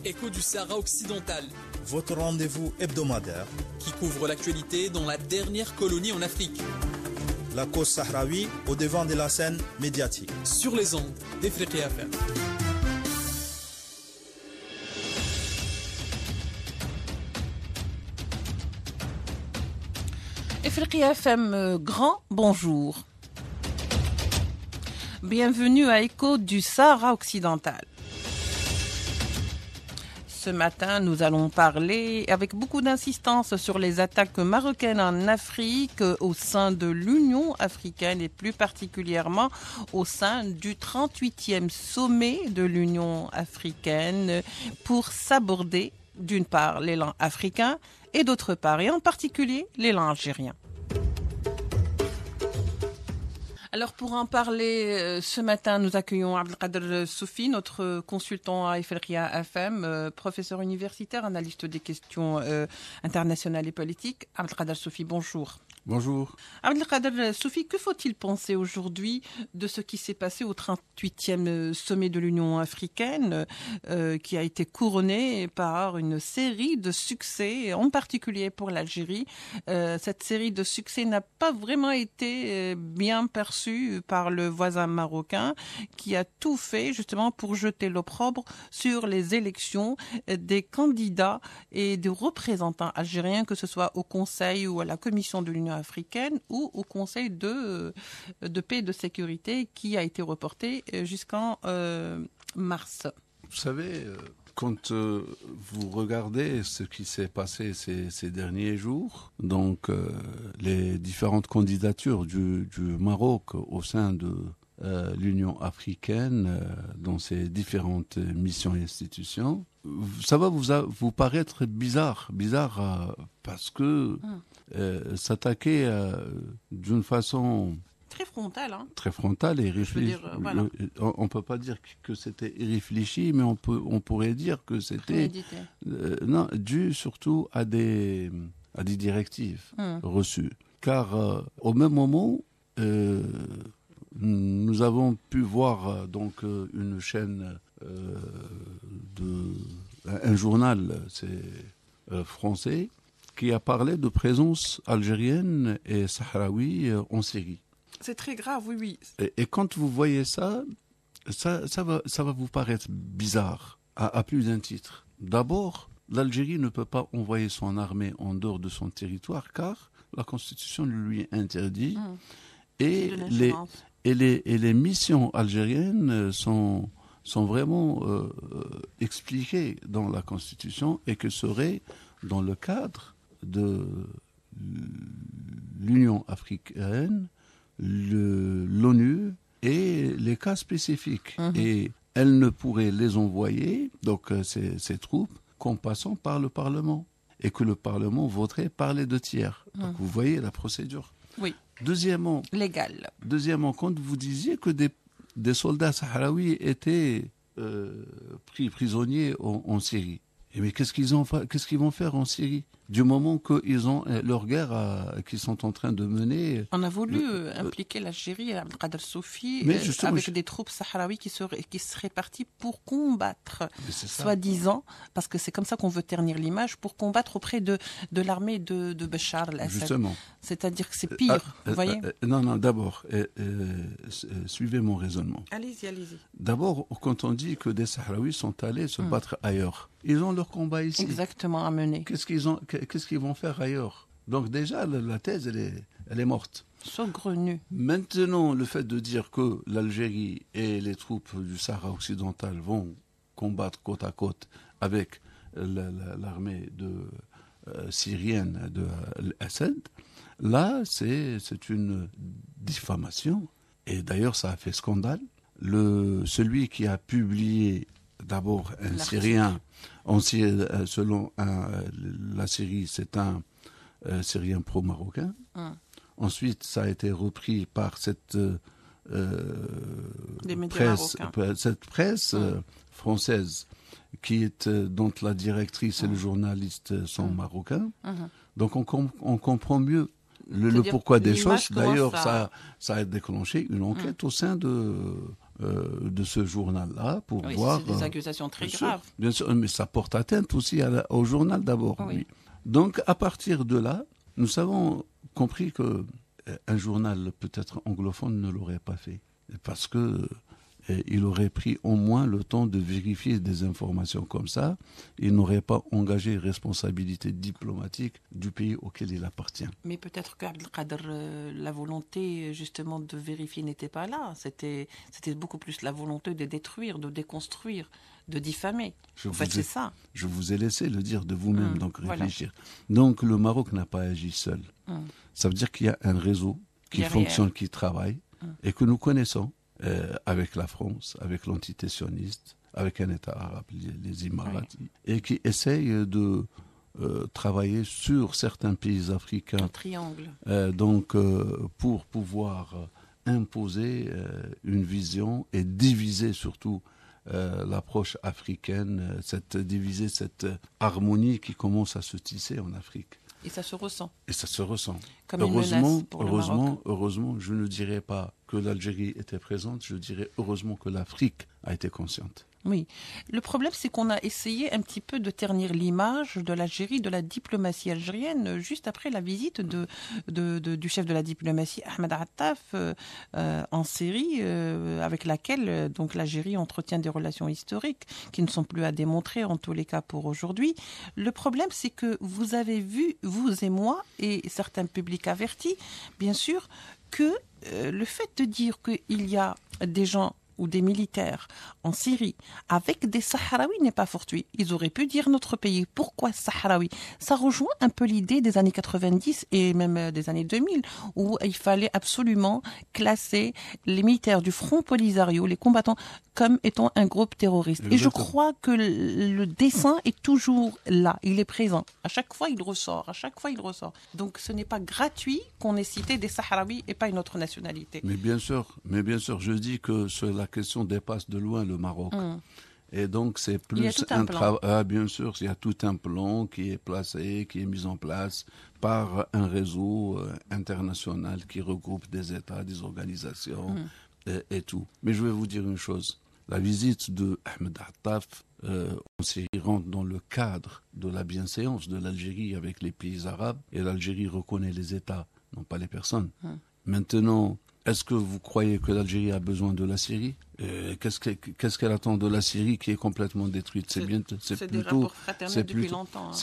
Écho du Sahara occidental. Votre rendez-vous hebdomadaire qui couvre l'actualité dans la dernière colonie en Afrique. La cause sahraoui au devant de la scène médiatique. Sur les ondes d'Ifriqiya FM. Ifriqiya FM, grand bonjour. Bienvenue à Écho du Sahara occidental. Ce matin, nous allons parler avec beaucoup d'insistance sur les attaques marocaines en Afrique au sein de l'Union africaine et plus particulièrement au sein du 38e sommet de l'Union africaine pour s'aborder d'une part l'élan africain et d'autre part, et en particulier, l'élan algérien. Alors pour en parler, ce matin, nous accueillons Abdelkader Soufi, notre consultant à Ifriqiya FM, professeur universitaire, analyste des questions internationales et politiques. Abdelkader Soufi, bonjour. Bonjour. Abdelkader Soufi, que faut-il penser aujourd'hui de ce qui s'est passé au 38e sommet de l'Union africaine, qui a été couronné par une série de succès, en particulier pour l'Algérie. Cette série de succès n'a pas vraiment été bien perçue par le voisin marocain, qui a tout fait justement pour jeter l'opprobre sur les élections des candidats et des représentants algériens, que ce soit au Conseil ou à la Commission de l'Union africaine ou au Conseil de paix et de sécurité qui a été reporté jusqu'en mars. Vous savez, quand vous regardez ce qui s'est passé ces derniers jours, donc les différentes candidatures du Maroc au sein de l'Union africaine dans ses différentes missions et institutions, ça va vous paraître bizarre parce que s'attaquer d'une façon très frontale, très frontale et réfléchie. Voilà. On peut pas dire que c'était irréfléchi, mais on pourrait dire que c'était dû surtout à des directives reçues. Car au même moment, nous avons pu voir donc une chaîne un journal français qui a parlé de présence algérienne et sahraoui en Syrie. C'est très grave, oui. Et quand vous voyez ça va vous paraître bizarre à plus d'un titre. D'abord, l'Algérie ne peut pas envoyer son armée en dehors de son territoire car la Constitution le lui interdit. Et les missions algériennes sont vraiment expliquées dans la Constitution et que serait dans le cadre de l'Union africaine, l'ONU et les cas spécifiques. Et elle ne pourrait les envoyer, donc ces troupes, qu'en passant par le Parlement. Et que le Parlement voterait par les deux tiers. Donc vous voyez la procédure. Oui. Deuxièmement, quand vous disiez que des soldats sahraouis étaient pris prisonniers en Syrie, mais qu'est-ce qu'ils vont faire en Syrie du moment qu'ils ont leur guerre qu'ils sont en train de mener? On a voulu impliquer l'Algérie, Abdelkader Soufi, avec des troupes sahraouis qui seraient parties pour combattre, soi-disant, parce que c'est comme ça qu'on veut ternir l'image, pour combattre auprès de l'armée de Bachar el-Assad. Justement. C'est-à-dire que c'est pire, vous voyez? Non, d'abord, suivez mon raisonnement. Allez-y. D'abord, quand on dit que des Sahraouis sont allés se battre ailleurs, ils ont leur combat ici. Exactement, à mener. Qu'est-ce qu'ils vont faire ailleurs? Donc déjà, la thèse, elle est morte. Saugrenue. Maintenant, le fait de dire que l'Algérie et les troupes du Sahara occidental vont combattre côte à côte avec l'armée syrienne de Assad, là, c'est une diffamation. Et d'ailleurs, ça a fait scandale. Celui qui a publié d'abord un Syrien, selon la Syrie, c'est un Syrien pro-marocain. Ensuite, ça a été repris par cette presse française dont la directrice et le journaliste sont marocains. Donc on comprend mieux le pourquoi des choses. D'ailleurs, ça a déclenché une enquête au sein de ce journal-là pour oui, voir... C'est des accusations très graves. Bien sûr, mais ça porte atteinte aussi au journal d'abord. Oui. Oui. Donc, à partir de là, nous avons compris qu'un journal peut-être anglophone ne l'aurait pas fait. Parce que il aurait pris au moins le temps de vérifier des informations comme ça. Il n'aurait pas engagé responsabilité diplomatique du pays auquel il appartient. Mais peut-être qu'Abdelkader, la volonté justement de vérifier n'était pas là. C'était beaucoup plus la volonté de détruire, de déconstruire, de diffamer. En fait, c'est ça. Je vous ai laissé le dire de vous-même, donc réfléchir. Voilà. Donc le Maroc n'a pas agi seul. Ça veut dire qu'il y a un réseau qui fonctionne, qui travaille, et que nous connaissons. Avec la France, avec l'entité sioniste, avec un État arabe, les Émirats, et qui essaye de travailler sur certains pays africains. Un triangle. Pour pouvoir imposer une vision et diviser surtout l'approche africaine, diviser cette harmonie qui commence à se tisser en Afrique. Et ça se ressent. Et ça se ressent. Comme une menace pour le Maroc. Heureusement, je ne dirais pas que l'Algérie était présente, je dirais heureusement que l'Afrique a été consciente. Oui. Le problème, c'est qu'on a essayé un petit peu de ternir l'image de l'Algérie, de la diplomatie algérienne, juste après la visite du chef de la diplomatie, Ahmed Attaf, en Syrie, avec laquelle donc l'Algérie entretient des relations historiques qui ne sont plus à démontrer, en tous les cas pour aujourd'hui. Le problème, c'est que vous avez vu, vous et moi, et certains publics avertis, bien sûr, que le fait de dire qu'il y a des gens ou des militaires en Syrie avec des Sahraouis n'est pas fortuit. Ils auraient pu dire notre pays. Pourquoi Sahraouis? Ça rejoint un peu l'idée des années 90 et même des années 2000 où il fallait absolument classer les militaires du Front Polisario, les combattants, comme étant un groupe terroriste. Exactement. Et je crois que le dessin est toujours là. Il est présent. À chaque fois, il ressort. À chaque fois, il ressort. Donc, ce n'est pas gratuit qu'on ait cité des Sahraouis et pas une autre nationalité. Mais bien sûr, je dis que la question dépasse de loin le Maroc. Et donc, c'est plus un travail. Bien sûr, il y a tout un plan qui est placé, qui est mis en place par un réseau international qui regroupe des États, des organisations et tout. Mais je vais vous dire une chose. La visite de Ahmed Attaf en Syrie rentre dans le cadre de la bienséance de l'Algérie avec les pays arabes. Et l'Algérie reconnaît les États, non pas les personnes. Maintenant, est-ce que vous croyez que l'Algérie a besoin de la Syrie? Qu'est-ce qu'elle attend de la Syrie qui est complètement détruite? C'est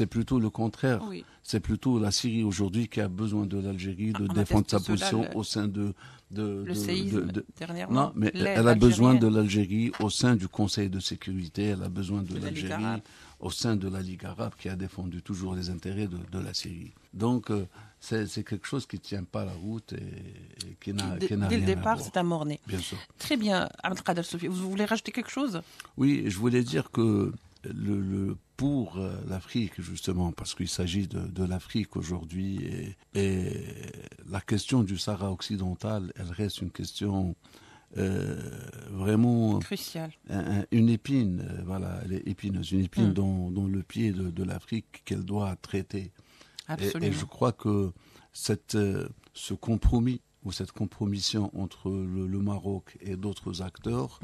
plutôt le contraire. Oui. C'est plutôt la Syrie aujourd'hui qui a besoin de l'Algérie de défendre sa position au sein le séisme dernièrement. Non, mais elle a besoin de l'Algérie au sein du Conseil de sécurité. Elle a besoin de l'Algérie au sein de la Ligue arabe qui a défendu toujours les intérêts de la Syrie. Donc, c'est quelque chose qui ne tient pas la route et qui n'a rien à voir. Dès le départ, c'est un mort-né. Bien sûr. Très bien, Abdelkader Sofi. Vous voulez rajouter quelque chose? Oui, je voulais dire que pour l'Afrique, justement, parce qu'il s'agit de l'Afrique aujourd'hui, et la question du Sahara occidental, elle reste une question vraiment cruciale. Une épine, voilà, elle est épineuse, une épine dans le pied de l'Afrique qu'elle doit traiter. Et je crois que ce compromis ou cette compromission entre le Maroc et d'autres acteurs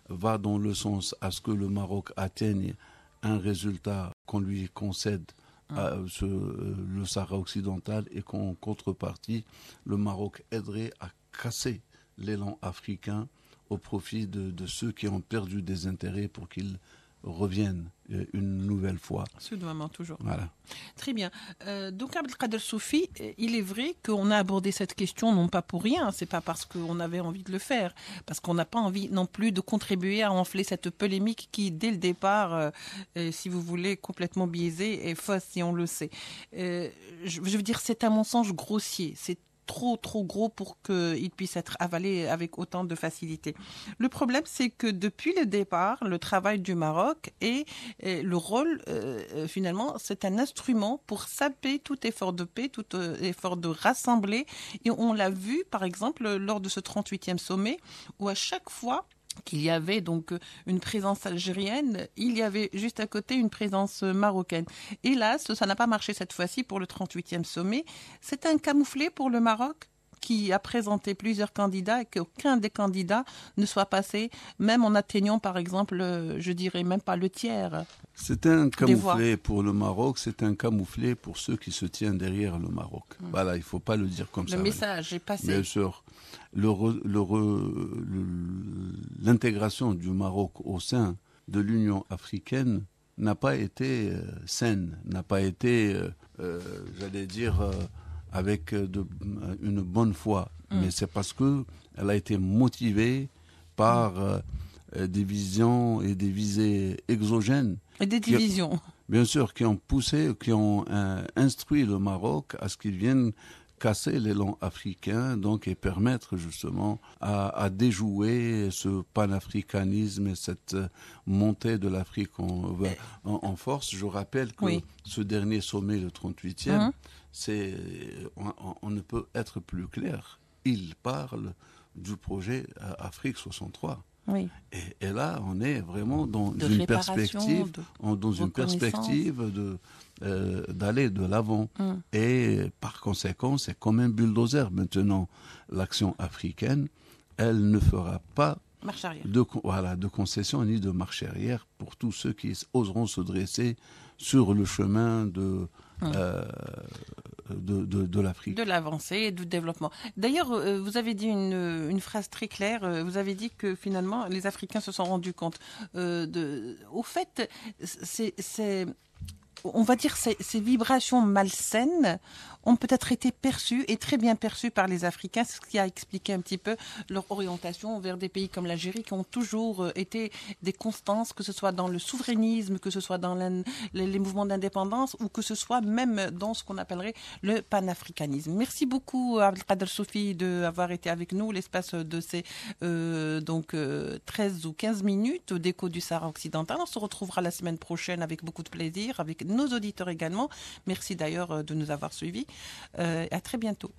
va dans le sens à ce que le Maroc atteigne un résultat qu'on lui concède le Sahara occidental et qu'en contrepartie, le Maroc aiderait à casser l'élan africain au profit de ceux qui ont perdu des intérêts pour qu'ils reviennent une nouvelle fois. Soudainement, toujours. Voilà. Très bien. Donc, Abdelkader Sofi, il est vrai qu'on a abordé cette question non pas pour rien, c'est pas parce qu'on avait envie de le faire, parce qu'on n'a pas envie non plus de contribuer à enfler cette polémique qui, dès le départ, si vous voulez, complètement biaisée et fausse, si on le sait. Je veux dire, c'est un mensonge grossier, c'est trop gros pour qu'il puisse être avalé avec autant de facilité. Le problème, c'est que depuis le départ, le travail du Maroc et le rôle, finalement, c'est un instrument pour saper tout effort de paix, tout effort de rassembler. Et on l'a vu, par exemple, lors de ce 38e sommet, où à chaque fois qu'il y avait donc une présence algérienne, il y avait juste à côté une présence marocaine. Hélas, ça n'a pas marché cette fois-ci pour le 38e sommet. C'est un camouflet pour le Maroc. qui a présenté plusieurs candidats et qu'aucun des candidats ne soit passé, même en atteignant par exemple, je dirais même pas le tiers. C'est un camouflet pour le Maroc, c'est un camouflet pour ceux qui se tiennent derrière le Maroc. Voilà, il ne faut pas le dire comme ça. Le message est passé. Bien sûr. L'intégration du Maroc au sein de l'Union africaine n'a pas été saine, n'a pas été, j'allais dire, avec une bonne foi. Mais c'est parce qu'elle a été motivée par des visions et des visées exogènes. Et des divisions. Bien sûr, qui ont poussé, qui ont instruit le Maroc à ce qu'il vienne casser l'élan africain, donc, et permettre justement à déjouer ce panafricanisme et cette montée de l'Afrique en force. Je rappelle que ce dernier sommet, le 38e, on ne peut être plus clair. Il parle du projet Afrique 63. Oui. Et là, on est vraiment dans une perspective, d'aller de l'avant. Et par conséquent, c'est comme un bulldozer. Maintenant, l'action africaine, elle ne fera pas de concession ni de marche arrière pour tous ceux qui oseront se dresser sur le chemin de l'Afrique. De l'avancée et du développement. D'ailleurs, vous avez dit une phrase très claire. Vous avez dit que finalement, les Africains se sont rendus compte. Au fait, on va dire ces vibrations malsaines ont peut-être été perçues et très bien perçues par les Africains, ce qui a expliqué un petit peu leur orientation vers des pays comme l'Algérie qui ont toujours été des constances, que ce soit dans le souverainisme, que ce soit dans les mouvements d'indépendance ou que ce soit même dans ce qu'on appellerait le panafricanisme. Merci beaucoup Abdelkader Soufi d'avoir été avec nous l'espace de ces 13 ou 15 minutes d'Écho du Sahara occidental. On se retrouvera la semaine prochaine avec beaucoup de plaisir, avec nos auditeurs également. Merci d'ailleurs de nous avoir suivis. À très bientôt.